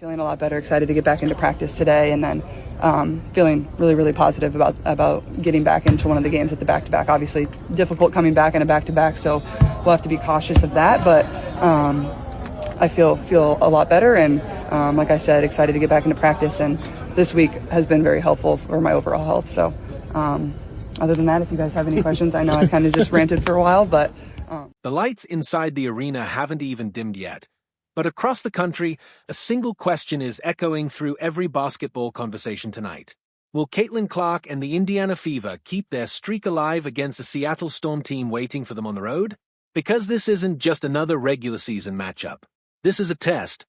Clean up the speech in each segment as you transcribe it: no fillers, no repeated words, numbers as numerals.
Feeling a lot better, excited to get back into practice today, and then feeling really, really positive about getting back into one of the games at the back-to-back. Obviously, difficult coming back in a back-to-back, so we'll have to be cautious of that. But I feel a lot better, and like I said, excited to get back into practice. And this week has been very helpful for my overall health. So other than that, if you guys have any questions, I know I kind of just ranted for a while, but the lights inside the arena haven't even dimmed yet. But across the country, a single question is echoing through every basketball conversation tonight. Will Caitlin Clark and the Indiana Fever keep their streak alive against the Seattle Storm team waiting for them on the road? Because this isn't just another regular season matchup. This is a test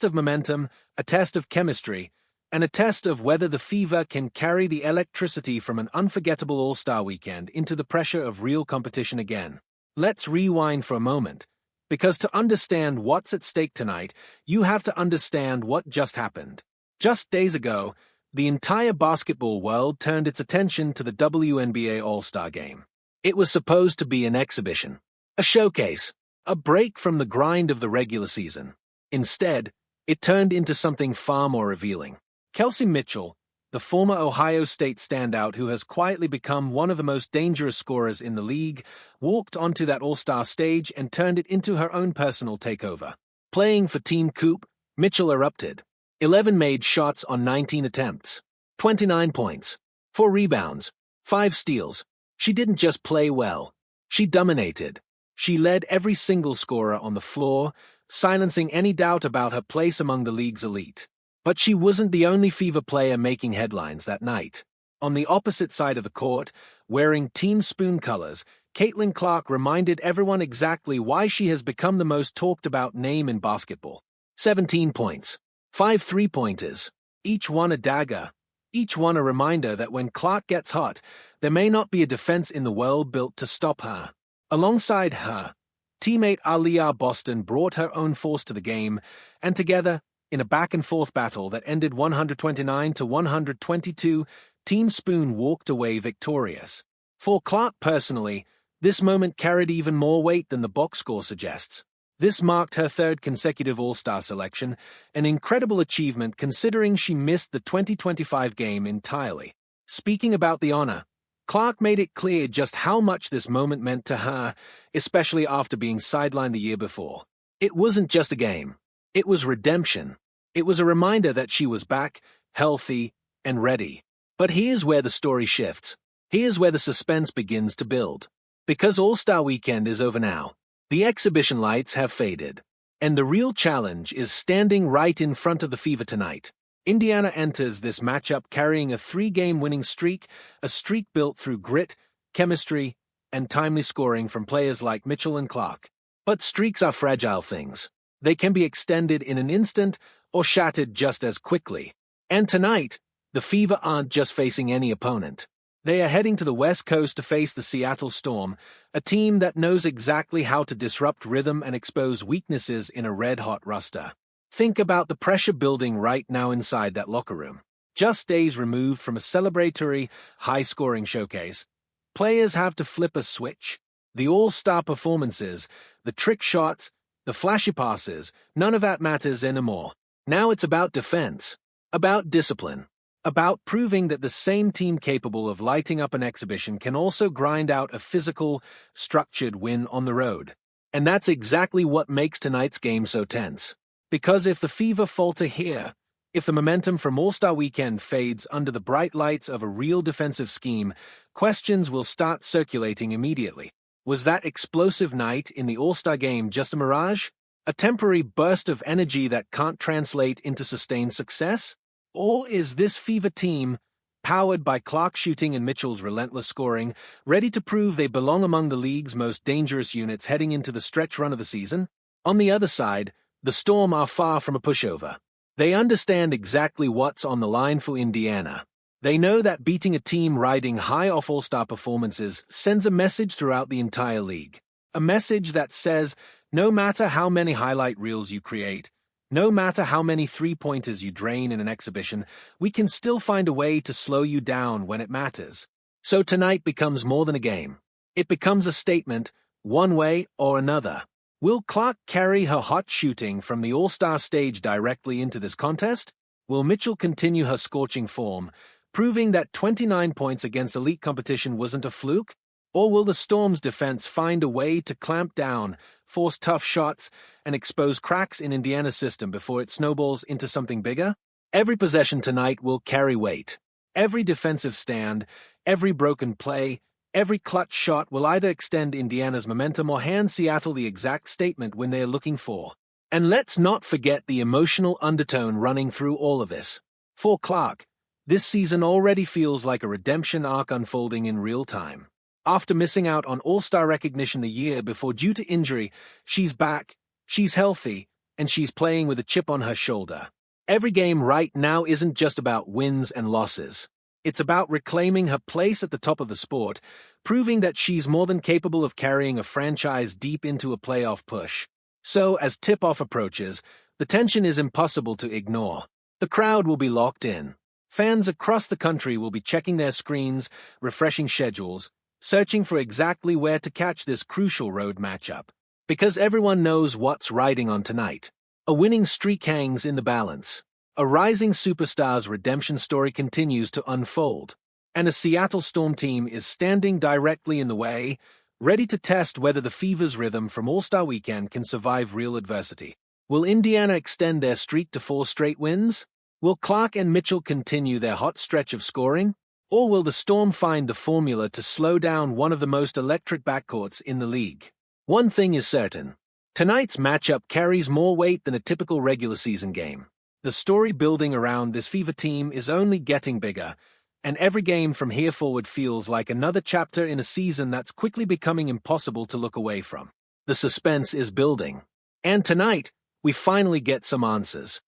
of momentum, a test of chemistry, and a test of whether the Fever can carry the electricity from an unforgettable All-Star weekend into the pressure of real competition again. Let's rewind for a moment. Because to understand what's at stake tonight, you have to understand what just happened. Just days ago, the entire basketball world turned its attention to the WNBA All-Star game. It was supposed to be an exhibition, a showcase, a break from the grind of the regular season. Instead, it turned into something far more revealing. Kelsey Mitchell, the former Ohio State standout who has quietly become one of the most dangerous scorers in the league, walked onto that All-Star stage and turned it into her own personal takeover. Playing for Team Coop, Mitchell erupted. 11 made shots on 19 attempts. 29 points. 4 rebounds. 5 steals. She didn't just play well. She dominated. She led every single scorer on the floor, silencing any doubt about her place among the league's elite. But she wasn't the only Fever player making headlines that night. On the opposite side of the court, wearing Team Spoon colors, Caitlin Clark reminded everyone exactly why she has become the most talked-about name in basketball. 17 points. 5 three-pointers. Each one a dagger. Each one a reminder that when Clark gets hot, there may not be a defense in the world built to stop her. Alongside her, teammate Aliyah Boston brought her own force to the game, and together, in a back-and-forth battle that ended 129-122, Team Spoon walked away victorious. For Clark personally, this moment carried even more weight than the box score suggests. This marked her 3rd consecutive All-Star selection, an incredible achievement considering she missed the 2025 game entirely. Speaking about the honor, Clark made it clear just how much this moment meant to her, especially after being sidelined the year before. It wasn't just a game. It was redemption. It was a reminder that she was back, healthy, and ready. But here's where the story shifts. Here's where the suspense begins to build. Because All-Star Weekend is over now, the exhibition lights have faded. And the real challenge is standing right in front of the Fever tonight. Indiana enters this matchup carrying a 3-game winning streak, a streak built through grit, chemistry, and timely scoring from players like Mitchell and Clark. But streaks are fragile things. They can be extended in an instant or shattered just as quickly. And tonight, the Fever aren't just facing any opponent. They are heading to the West Coast to face the Seattle Storm, a team that knows exactly how to disrupt rhythm and expose weaknesses in a red-hot roster. Think about the pressure building right now inside that locker room. Just days removed from a celebratory, high-scoring showcase, players have to flip a switch. The all-star performances, the trick shots, the flashy passes, none of that matters anymore. Now it's about defense, about discipline, about proving that the same team capable of lighting up an exhibition can also grind out a physical, structured win on the road. And that's exactly what makes tonight's game so tense. Because if the Fever falter here, if the momentum from All-Star Weekend fades under the bright lights of a real defensive scheme, questions will start circulating immediately. Was that explosive night in the All-Star game just a mirage? A temporary burst of energy that can't translate into sustained success? Or is this Fever team, powered by Clark shooting and Mitchell's relentless scoring, ready to prove they belong among the league's most dangerous units heading into the stretch run of the season? On the other side, the Storm are far from a pushover. They understand exactly what's on the line for Indiana. They know that beating a team riding high off All-Star performances sends a message throughout the entire league. A message that says, no matter how many highlight reels you create, no matter how many three-pointers you drain in an exhibition, we can still find a way to slow you down when it matters. So tonight becomes more than a game. It becomes a statement, one way or another. Will Clark carry her hot shooting from the All-Star stage directly into this contest? Will Mitchell continue her scorching form, proving that 29 points against elite competition wasn't a fluke? Or will the Storm's defense find a way to clamp down, force tough shots, and expose cracks in Indiana's system before it snowballs into something bigger? Every possession tonight will carry weight. Every defensive stand, every broken play, every clutch shot will either extend Indiana's momentum or hand Seattle the exact statement when they're looking for. And let's not forget the emotional undertone running through all of this. For Clark, this season already feels like a redemption arc unfolding in real time. After missing out on All-Star recognition the year before due to injury, she's back, she's healthy, and she's playing with a chip on her shoulder. Every game right now isn't just about wins and losses. It's about reclaiming her place at the top of the sport, proving that she's more than capable of carrying a franchise deep into a playoff push. So, as tip-off approaches, the tension is impossible to ignore. The crowd will be locked in. Fans across the country will be checking their screens, refreshing schedules, searching for exactly where to catch this crucial road matchup. Because everyone knows what's riding on tonight. A winning streak hangs in the balance. A rising superstar's redemption story continues to unfold. And a Seattle Storm team is standing directly in the way, ready to test whether the Fever's rhythm from All-Star Weekend can survive real adversity. Will Indiana extend their streak to 4 straight wins? Will Clark and Mitchell continue their hot stretch of scoring? Or will the Storm find the formula to slow down one of the most electric backcourts in the league? One thing is certain. Tonight's matchup carries more weight than a typical regular season game. The story building around this Fever team is only getting bigger, and every game from here forward feels like another chapter in a season that's quickly becoming impossible to look away from. The suspense is building. And tonight, we finally get some answers.